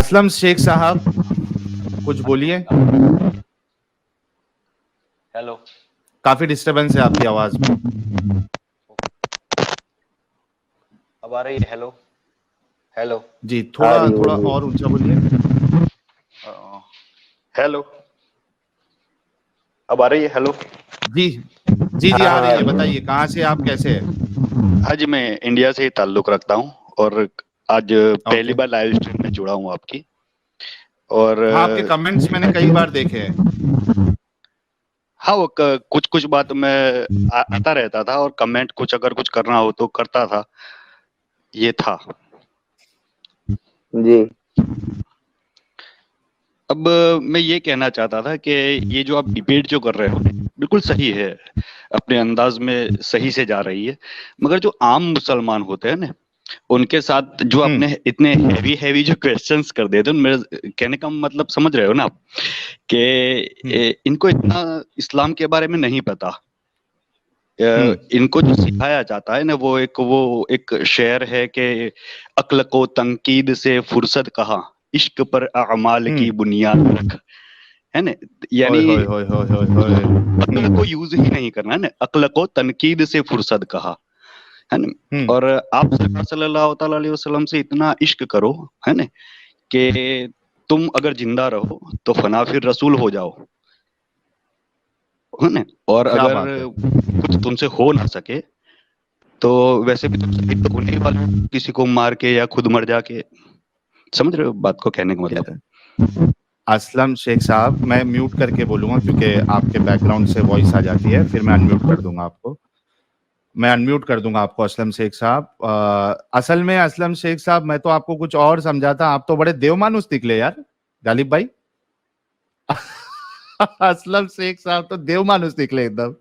اسلم شیخ صاحب کچھ بولیے. ہیلو, کافی ڈسٹربنس ہے آپ کی آواز میں. اب آ رہی ہے؟ ہیلو ہیلو جی تھوڑا اور اونچا بولیے. ہیلو, اب آ رہی ہے؟ ہیلو جی جی جی آ رہی ہے. بتائیے کہاں سے آپ, کیسے ہیں؟ ہاں جی, میں انڈیا سے ہی تعلق رکھتا ہوں اور آج پہلی اوکے. بار لائیو اسٹریم میں جڑا ہوں آپ کی. اور ہاں آپ کے کمنٹس میں نے کئی بار دیکھے ہیں. ہاں, وہ کچھ بات میں آتا رہتا تھا اور کمنٹ کچھ اگر کچھ کرنا ہو تو کرتا تھا. یہ تھا جی. اب میں یہ کہنا چاہتا تھا کہ یہ جو آپ ڈیبیٹ جو کر رہے ہو بالکل صحیح ہے, اپنے انداز میں صحیح سے جا رہی ہے, مگر جو عام مسلمان ہوتے ہیں نا ان کے ساتھ جو اپنے اتنے ہیوی جو کوسچنس کر دیتے ہیں, میرے کہنے کا مطلب سمجھ رہے ہو نا آپ, کہ ان کو اتنا اسلام کے بارے میں نہیں پتا. ان کو جو سکھایا جاتا ہے نا وہ ایک شعر ہے کہ عقل کو تنقید سے فرصت کہاں, عشق پر اعمال کی بنیاد رکھ, ہے نا. یعنی عقل کو یوز ہی نہیں کرنا ہے نا, عقل کو تنقید سے فرصت کہا, ہے نا. اور آپ سرکار صلی اللہ تعالی علیہ وسلم سے اتنا عشق کرو, ہے نا, کہ تم اگر زندہ رہو تو فنا پھر رسول ہو جاؤ, ہے نا. اور کیا اگر بات ہے. کچھ تم سے ہو نہ سکے تو ویسے بھی تم شہید تو ہونے والے ہو, کسی کو مار کے یا خود مر جا کے. سمجھ رہے ہو بات کو کہنے کا مطلب؟ اسلم شیخ صاحب میں میوٹ کر کے بولوں گا کیونکہ آپ کے بیک گراؤنڈ سے وائس آ جاتی ہے, پھر میں انمیوٹ کر دوں گا آپ کو. میں انمیوٹ کر دوں گا آپ کو اسلم شیخ صاحب. اصل میں اسلم شیخ صاحب میں تو آپ کو کچھ اور سمجھاتا, آپ تو بڑے دیو مانوس نکلے یار غالب بھائی. اسلم شیخ صاحب تو دیو مانوس نکلے ایک دم.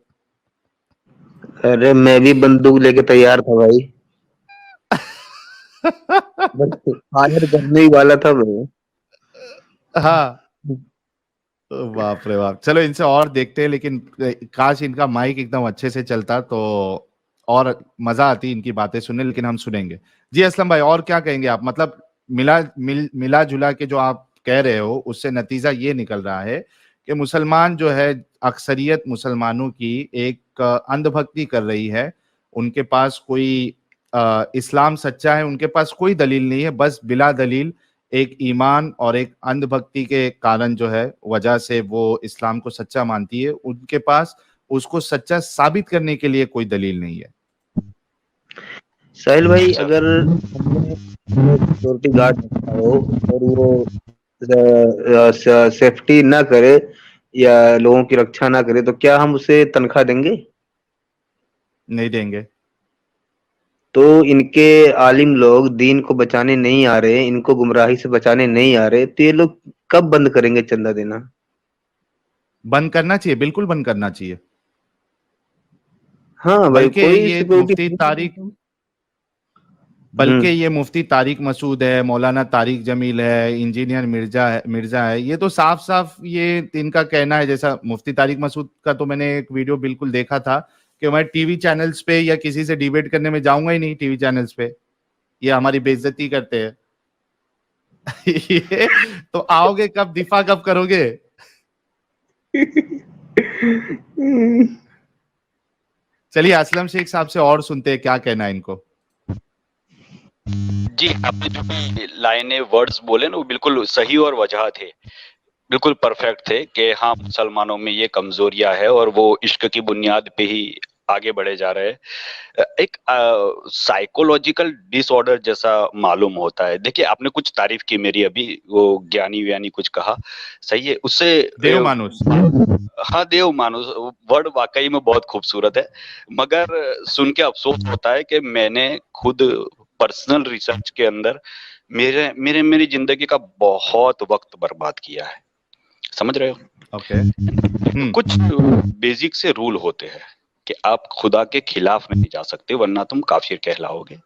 ارے میں بھی بندوق لے کے تیار تھا بھائی, فائر کرنے ہی والا تھا میں. ہاں باپ رے باپ. چلو ان سے اور دیکھتے ہیں, لیکن کاش ان کا مائک ایک دم اچھے سے چلتا تو اور مزہ آتی ان کی باتیں سننے, لیکن ہم سنیں گے. جی اسلم بھائی اور کیا کہیں گے آپ؟ مطلب ملا جلا کے جو آپ کہہ رہے ہو اس سے نتیجہ یہ نکل رہا ہے کہ مسلمان جو ہے, اکثریت مسلمانوں کی ایک اندھ بھکتی کر رہی ہے. ان کے پاس کوئی اسلام سچا ہے, ان کے پاس کوئی دلیل نہیں ہے, بس بلا دلیل ایک ایمان اور ایک اندھ بھکتی کے کارن جو ہے وجہ سے وہ اسلام کو سچا مانتی ہے. ان کے پاس اس کو سچا ثابت کرنے کے لیے کوئی دلیل نہیں ہے. ساحل بھائی, اگر سیکورٹی گارڈ رکھتا ہو اور وہ سیفٹی نہ کرے یا لوگوں کی رکشا نہ کرے تو کیا ہم اسے تنخواہ دیں گے؟ نہیں دیں گے. تو ان کے عالم لوگ دین کو بچانے نہیں آ رہے, ان کو گمراہی سے بچانے نہیں آ رہے, تو یہ لوگ کب بند کریں گے چندہ دینا؟ بند کرنا چاہیے, بالکل بند کرنا چاہیے. ہاں بھائی, بلکہ کوئی یہ سیکورٹی. مفتی طارق مسعود ہے, مولانا طارق جمیل ہے, انجینئر مرزا ہے, یہ تو صاف صاف یہ ان کا کہنا ہے. جیسا مفتی طارق مسعود کا تو میں نے ایک ویڈیو بالکل دیکھا تھا کہ میں ٹی وی چینلز پہ یا کسی سے ڈیبیٹ کرنے میں جاؤں گا ہی نہیں. ٹی وی چینلز پہ یہ ہماری بے عزتی کرتے ہیں. تو آؤ گے کب, دفاع کب کرو گے؟ چلیے اسلم شیخ صاحب سے اور سنتے ہیں کیا کہنا ہے ان کو. جی, آپ نے جو بھی لائنیں ورڈز بولے نا وہ بالکل صحیح اور وجہ تھے, بالکل پرفیکٹ تھے کہ ہاں مسلمانوں میں یہ کمزوریاں ہے اور وہ عشق کی بنیاد پہ ہی آگے بڑھے جا رہے ہیں. ایک سائیکولوجیکل ڈس آرڈر جیسا معلوم ہوتا ہے. دیکھیے آپ نے کچھ تعریف کی میری ابھی, وہ گیانی ویانی کچھ کہا, صحیح ہے, اس سے دیو مانوس. ہاں دیو مانوس ورڈ واقعی میں بہت خوبصورت ہے, مگر سن کے افسوس ہوتا ہے کہ میں نے خود پرسنل ریسرچ کے اندر میری زندگی کا بہت وقت برباد کیا ہے. سمجھ رہے ہو؟ اوکے. کچھ بیسک سے رول ہوتے ہیں کہ آپ خدا کے خلاف نہیں جا سکتے ورنہ تم کافر کہلاؤ گے,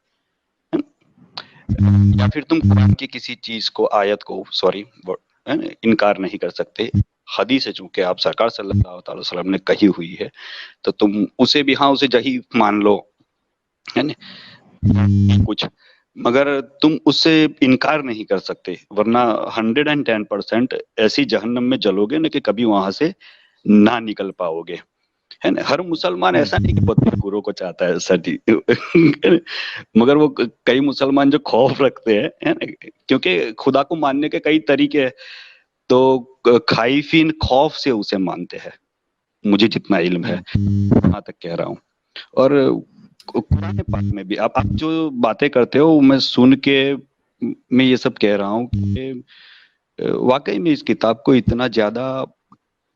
یا پھر تم قرآن کی کسی چیز کو, آیت کو انکار نہیں کر سکتے. حدیث ہے چونکہ آپ سرکار صلی اللہ تعالی وسلم نے کہی ہوئی ہے تو تم اسے بھی اسے ضعیف مان لو, ہے نا. کچھ مگر تم اس سے انکار نہیں کر سکتے، ورنہ 110% ایسی جہنم میں جلو گے نا کہ کبھی وہاں سے نہ نکل پاؤ گے، ہے نا. ہر مسلمان ایسا نہیں کہ بہت گرو کو چاہتا ہے سٹی، مگر وہ کئی مسلمان جو خوف رکھتے ہیں، ہے نا، کیونکہ خدا کو ماننے کے کئی طریقے ہیں، تو خائفین خوف سے اسے مانتے ہیں، مجھے جتنا علم ہے وہاں تک کہہ رہا ہوں. اور قرآن پاک میں بھی آپ جو باتیں کرتے ہو میں سن کے میں یہ سب کہہ رہا ہوں کہ واقعی میں اس کتاب کو اتنا زیادہ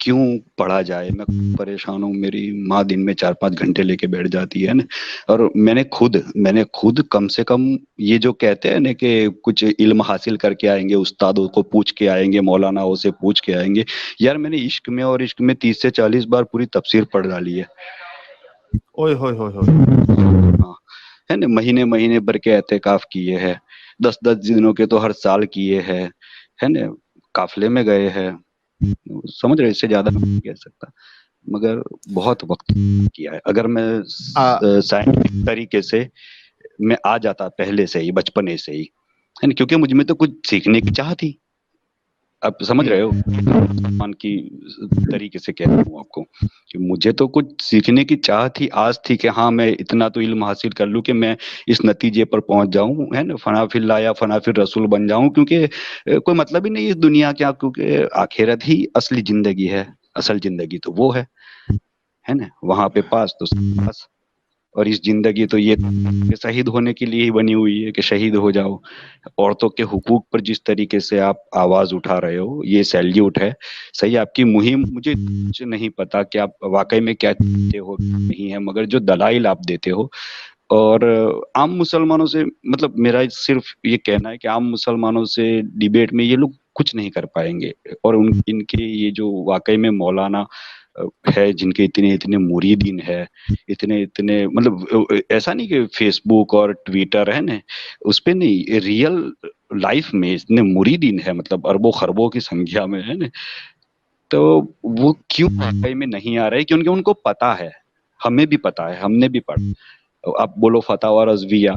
کیوں پڑھا جائے. میں پریشان ہوں، میری ماں دن میں 4-5 گھنٹے لے کے بیٹھ جاتی ہے نا، اور میں نے خود کم سے کم یہ جو کہتے ہیں نا کہ کچھ علم حاصل کر کے آئیں گے، استادوں کو پوچھ کے آئیں گے، مولاناؤں سے پوچھ کے آئیں گے، یار میں نے عشق میں 30 سے 40 بار پوری تفسیر پڑھ ڈالی ہے. اوئے ہوئے ہوئے ہوئے. ہاں، ہے نا، مہینے بھر کے اعتکاف کیے ہیں، 10 دنوں کے تو ہر سال کیے ہیں، ہے نا، قافلے میں گئے ہیں، سمجھ رہے، اس سے زیادہ نہیں کہہ سکتا، مگر بہت وقت کیا ہے. اگر میں سائنٹیفک طریقے سے میں آ جاتا پہلے سے ہی، بچپنے سے ہی، ہے نا، کیونکہ مجھ میں تو کچھ سیکھنے کی چاہ تھی. آپ سمجھ رہے ہو مسلمان کی طریقے سے کہہ رہا ہوں آپ کو کہ مجھے تو کچھ سیکھنے کی چاہ تھی، آس تھی کہ ہاں میں اتنا تو علم حاصل کر لوں کہ میں اس نتیجے پر پہنچ جاؤں، ہے نا، فنا فی اللہ یا فنا فی الرسول بن جاؤں، کیونکہ کوئی مطلب ہی نہیں اس دنیا کا، کیونکہ آخرت ہی اصلی زندگی ہے، اصل زندگی تو وہ ہے نا، وہاں پہ پاس تو پاس. اور اس زندگی تو یہ شہید ہونے کے لیے ہی بنی ہوئی ہے کہ شہید ہو جاؤ. عورتوں کے حقوق پر جس طریقے سے آپ آواز اٹھا رہے ہو، یہ سیلیوٹ ہے. صحیح، آپ کی مہم مجھے کچھ نہیں پتا کہ آپ واقعی میں کیا چاہتے ہو نہیں ہے، مگر جو دلائل آپ دیتے ہو، اور عام مسلمانوں سے، مطلب میرا صرف یہ کہنا ہے کہ عام مسلمانوں سے ڈیبیٹ میں یہ لوگ کچھ نہیں کر پائیں گے. اور ان کے یہ جو واقعی میں مولانا ہے، جن کے اتنے مریدین ہے، اتنے مطلب ایسا نہیں کہ فیس بک اور ٹویٹر ہے نا اس پہ نہیں، ریئل لائف میں اتنے مریدین ہے، مطلب اربوں خربوں کی سنکھیا میں، ہے نا. تو وہ کیوں واقعی میں نہیں آ رہے؟ کیونکہ ان کو پتا ہے، ہمیں بھی پتا ہے، ہم نے بھی پڑھا. آپ بولو فتاوی رضویہ،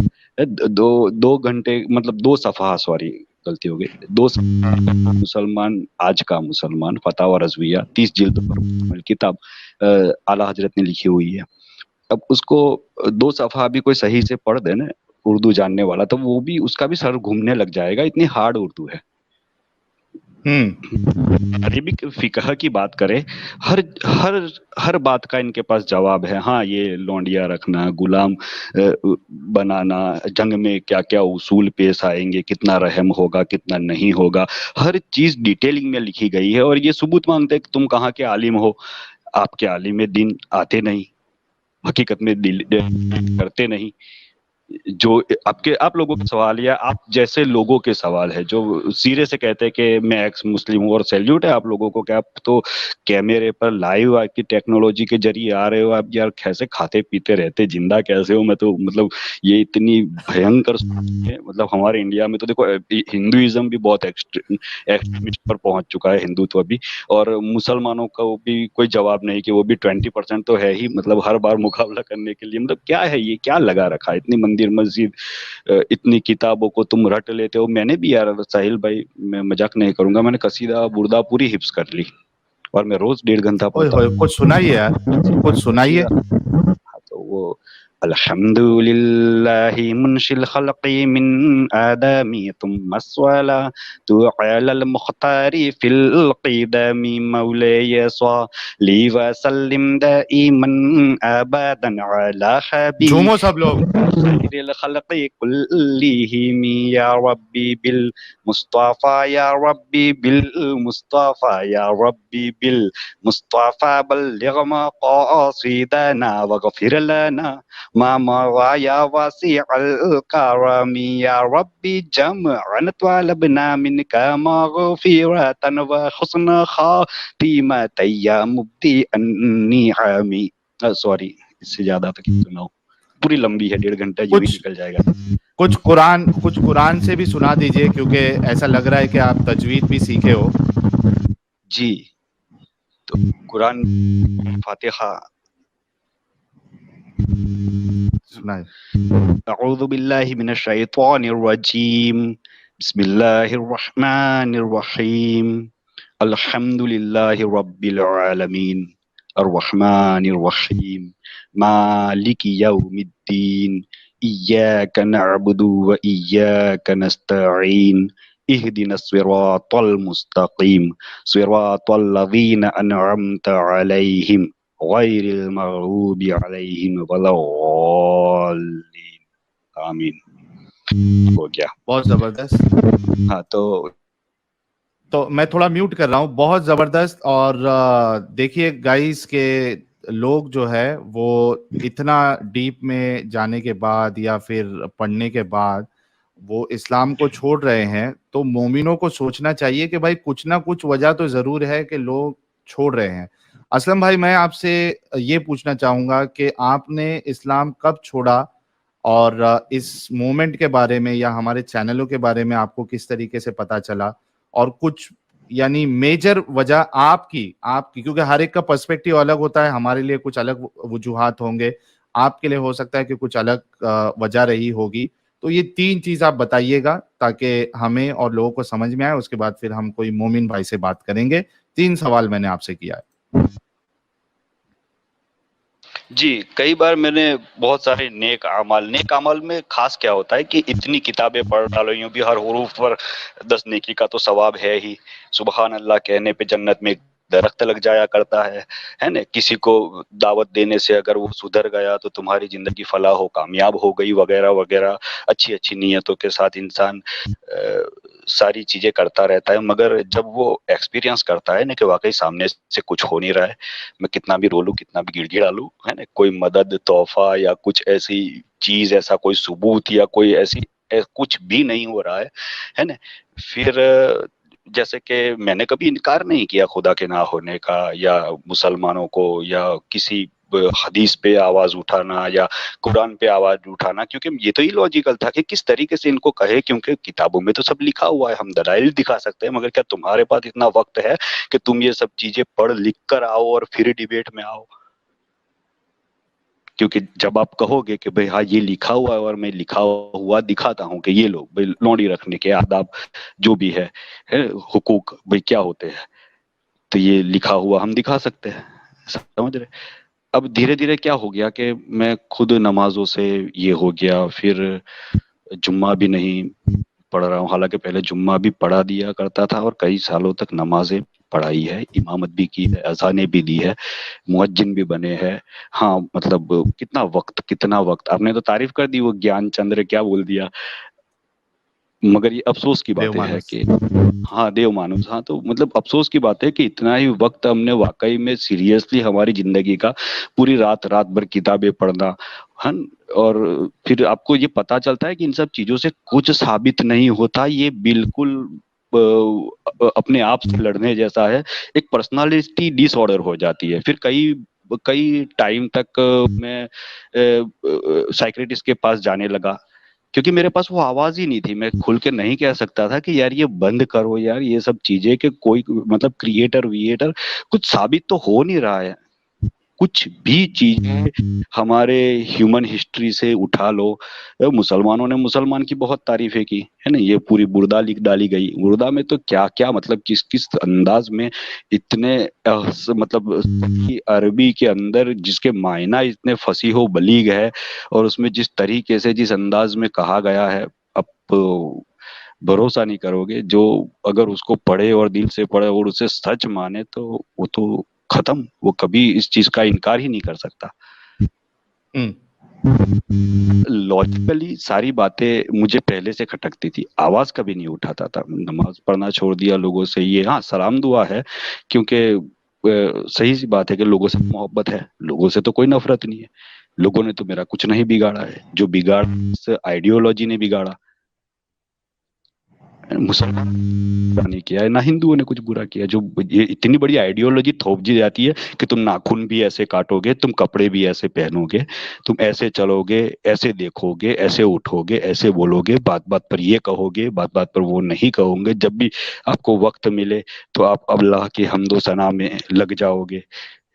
2 گھنٹے، مطلب 2 صفحہ، سوری غلطی ہو گئی، 2 صفحہ مسلمان، آج کا مسلمان، فتاوی رضویہ 30 جلد پر کتاب اعلیٰ حضرت نے لکھی ہوئی ہے. اب اس کو 2 صفحہ بھی کوئی صحیح سے پڑھ دے نا اردو جاننے والا، تو وہ بھی، اس کا بھی سر گھومنے لگ جائے گا، اتنی ہارڈ اردو ہے. عربک فقہ کی بات کرے، ہر بات کا ان کے پاس جواب ہے. ہاں، یہ لونڈیا رکھنا، غلام بنانا، جنگ میں کیا کیا اصول پیش آئیں گے، کتنا رحم ہوگا، کتنا نہیں ہوگا، ہر چیز ڈیٹیلنگ میں لکھی گئی ہے. اور یہ ثبوت مانگتے کہ تم کہاں کے عالم ہو، آپ کے عالم دین آتے نہیں، حقیقت میں کرتے نہیں. جو آپ لوگوں کے سوال یا آپ جیسے لوگوں کے سوال ہے جو سیرے سے کہتے ہیں کہ میں ایکس مسلم ہوں، اور سیلیوٹ ہے آپ لوگوں کو کہ آپ تو کیمرے پر لائیو کی ٹیکنالوجی کے ذریعے آ رہے ہو. آپ یار کیسے کھاتے پیتے رہتے، زندہ کیسے ہو؟ میں تو مطلب یہ اتنی بھینکر ہے. مطلب ہمارے انڈیا میں تو دیکھو ہندوازم بھی بہت ایکسٹریمسٹ پر پہنچ چکا ہے، ہندوتو بھی، اور مسلمانوں کا بھی کوئی جواب نہیں کہ وہ بھی 20% تو ہے ہی، مطلب ہر بار مقابلہ کرنے کے لیے. مطلب کیا ہے یہ، کیا لگا رکھا ہے؟ اتنی مندر مسجد، اتنی کتابوں کو تم رٹ لیتے ہو. میں نے بھی یار ساحل بھائی، میں مذاق نہیں کروں گا، میں نے قصیدہ بردہ پوری حفظ کر لی، اور میں روز 1.5 گھنٹہ پڑھتا ہوں. کچھ سنائیے یار، کچھ سنائیے. تو وہ الحمد للہ منشی الخلق من آدمی ثم الصلاۃ علی المختار فی القدم مولاي صلی وسلم دائما ابدا علی حبیب جھومو سب لوگ. خیر الخلق کلہم یا ربی بالمصطفى یا ربی بالمصطفى یا ربی بالمصطفى بلغ مقاصدنا وغفر لنا ما مضى یا واسع الكرم یا ربی جمعنا طلبنا منك مغفرة وحسن خاتمة یا مبدی النعم. سوری، اس سے زیادہ تک سناؤ، پوری لمبی ہے، 1.5 گھنٹہ یہ بھی نکل جائے گا. کچھ قرآن سے بھی سنا دیجئے، کیونکہ ایسا لگ رہا ہے کہ آپ تجوید بھی سیکھے ہو. جی، تو قرآن فاتحہ سنائے. اعوذ باللہ من الشیطان الرجیم بسم اللہ الرحمن الرحیم الحمد للہ رب العالمین الرحمن الرحیم مالک یوم الدین ایاک نعبد و ایاک نستعین اهدنا الصراط المستقیم صراط الذین انعمت علیہم غیر المغضوب علیہم ولا الضالین. آمین. ہو گیا. بہت زبردست. ہاں تو میں تھوڑا میوٹ کر رہا ہوں. بہت زبردست. اور دیکھیے گائز کہ لوگ جو ہے وہ اتنا ڈیپ میں جانے کے بعد یا پھر پڑھنے کے بعد وہ اسلام کو چھوڑ رہے ہیں, تو مومنوں کو سوچنا چاہیے کہ بھائی کچھ نہ کچھ وجہ تو ضرور ہے کہ لوگ چھوڑ رہے ہیں. اسلم بھائی, میں آپ سے یہ پوچھنا چاہوں گا کہ آپ نے اسلام کب چھوڑا, اور اس مومنٹ کے بارے میں یا ہمارے چینلوں کے بارے میں آپ کو کس طریقے سے پتا چلا, اور کچھ یعنی میجر وجہ آپ کی کیونکہ ہر ایک کا پرسپیکٹیو الگ ہوتا ہے, ہمارے لیے کچھ الگ وجوہات ہوں گے, آپ کے لیے ہو سکتا ہے کہ کچھ الگ وجہ رہی ہوگی. تو یہ 3 چیز آپ بتائیے گا تاکہ ہمیں اور لوگوں کو سمجھ میں آئے. اس کے بعد پھر ہم کوئی مومن بھائی سے بات کریں گے. 3 سوال میں نے آپ سے کیا ہے. جی, کئی بار میں نے بہت سارے نیک اعمال میں خاص کیا ہوتا ہے کہ اتنی کتابیں پڑھ ڈالو, یوں بھی ہر حروف پر 10 نیکی کا تو ثواب ہے ہی. سبحان اللہ کہنے پہ جنت میں درخت لگ جایا کرتا ہے نا. کسی کو دعوت دینے سے اگر وہ سدھر گیا تو تمہاری زندگی فلاح ہو کامیاب ہو گئی وغیرہ وغیرہ. اچھی نیتوں کے ساتھ انسان ساری چیزیں کرتا رہتا ہے, مگر جب وہ ایکسپیرینس کرتا ہے نا کہ واقعی سامنے سے کچھ ہو نہیں رہا ہے, میں کتنا بھی رولوں کتنا بھی گڑ گڑا لوں ہے نا, کوئی مدد تحفہ یا کچھ ایسی چیز, ایسا کوئی ثبوت یا کوئی ایسی کچھ بھی نہیں ہو رہا ہے نا, پھر جیسے کہ میں نے کبھی انکار نہیں کیا خدا کے نہ ہونے کا یا مسلمانوں کو یا کسی حدیث پہ آواز اٹھانا یا قرآن پہ آواز اٹھانا, کیونکہ یہ تو ہی لاجیکل تھا کہ کس طریقے سے ان کو کہے, کیونکہ کتابوں میں تو سب لکھا ہوا ہے, ہم دلائل دکھا سکتے ہیں, مگر کیا تمہارے پاس اتنا وقت ہے کہ تم یہ سب چیزیں پڑھ لکھ کر آؤ اور پھر ڈیبیٹ میں آؤ؟ کیونکہ جب آپ کہو گے کہ بھئی ہاں یہ لکھا ہوا ہے اور میں لکھا ہوا دکھاتا ہوں کہ یہ لو بھئی لونڈی رکھنے کے آداب جو بھی ہے حقوق بھئی کیا ہوتے ہیں, تو یہ لکھا ہوا ہم دکھا سکتے ہیں, سمجھ رہے. اب دھیرے دھیرے کیا ہو گیا کہ میں خود نمازوں سے یہ ہو گیا, پھر جمعہ بھی نہیں پڑھ رہا ہوں, حالانکہ پہلے جمعہ بھی پڑھا دیا کرتا تھا اور کئی سالوں تک نمازیں پڑھائی ہے, امامت بھی کی ہے, اذانیں بھی دی ہے, مؤذن بھی بنے ہیں. ہاں مطلب کتنا وقت آپ نے تو تعریف کر دی, وہ گیان چندر کیا بول دیا, مگر یہ افسوس کی بات ہے کہ ہاں دیو مانوس, ہاں تو مطلب افسوس کی بات ہے کہ اتنا ہی وقت ہم نے واقعی میں سیریسلی ہماری زندگی کا پوری رات بھر کتابیں پڑھنا اور پھر آپ کو یہ پتا چلتا ہے کہ ان سب چیزوں سے کچھ ثابت نہیں ہوتا, یہ بالکل اپنے آپ سے لڑنے جیسا ہے, ایک پرسنالٹی ڈس آرڈر ہو جاتی ہے. پھر کئی ٹائم تک میں سائیکریٹسٹ کے پاس جانے لگا, کیونکہ میرے پاس وہ آواز ہی نہیں تھی. میں کھل کے نہیں کہہ سکتا تھا کہ یار یہ بند کرو یار یہ سب چیزیں, کہ کوئی مطلب کریٹر کچھ ثابت تو ہو نہیں رہا ہے. کچھ بھی چیزیں ہمارے ہیومن ہسٹری سے اٹھا لو, مسلمانوں نے مسلمان کی بہت تعریفیں کی ہے نا, یہ پوری بردہ لکھ ڈالی گئی. بردہ میں تو کیا مطلب کس انداز میں اتنے مطلب عربی کے اندر جس کے معنی اتنے فصیح و بلیغ ہے, اور اس میں جس طریقے سے جس انداز میں کہا گیا ہے, اب بھروسہ نہیں کرو گے, جو اگر اس کو پڑھے اور دل سے پڑھے اور اسے سچ مانے تو وہ تو ختم, وہ کبھی اس چیز کا انکار ہی نہیں کر سکتا. لاجیکلی ساری باتیں مجھے پہلے سے کھٹکتی تھی, آواز کبھی نہیں اٹھاتا تھا. نماز پڑھنا چھوڑ دیا لوگوں سے, یہ ہاں سلام دعا ہے, کیونکہ صحیح سی بات ہے کہ لوگوں سے محبت ہے, لوگوں سے تو کوئی نفرت نہیں ہے. لوگوں نے تو میرا کچھ نہیں بگاڑا ہے, جو بگاڑا آئیڈیولوجی نے بگاڑا. مسلمان نہیں کیا ہے, نہ ہندوؤں نے کچھ برا کیا. جو یہ اتنی بڑی آئیڈیولوجی تھوپ دی جاتی ہے کہ تم ناخن بھی ایسے کاٹو گے, تم کپڑے بھی ایسے پہنو گے, تم ایسے چلو گے, ایسے دیکھو گے, ایسے اٹھو گے, ایسے بولو گے, بات بات پر یہ کہو گے, بات بات پر وہ نہیں کہو گے. جب بھی آپ کو وقت ملے تو آپ اللہ کی حمد و ثنا میں لگ جاؤ گے,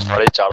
450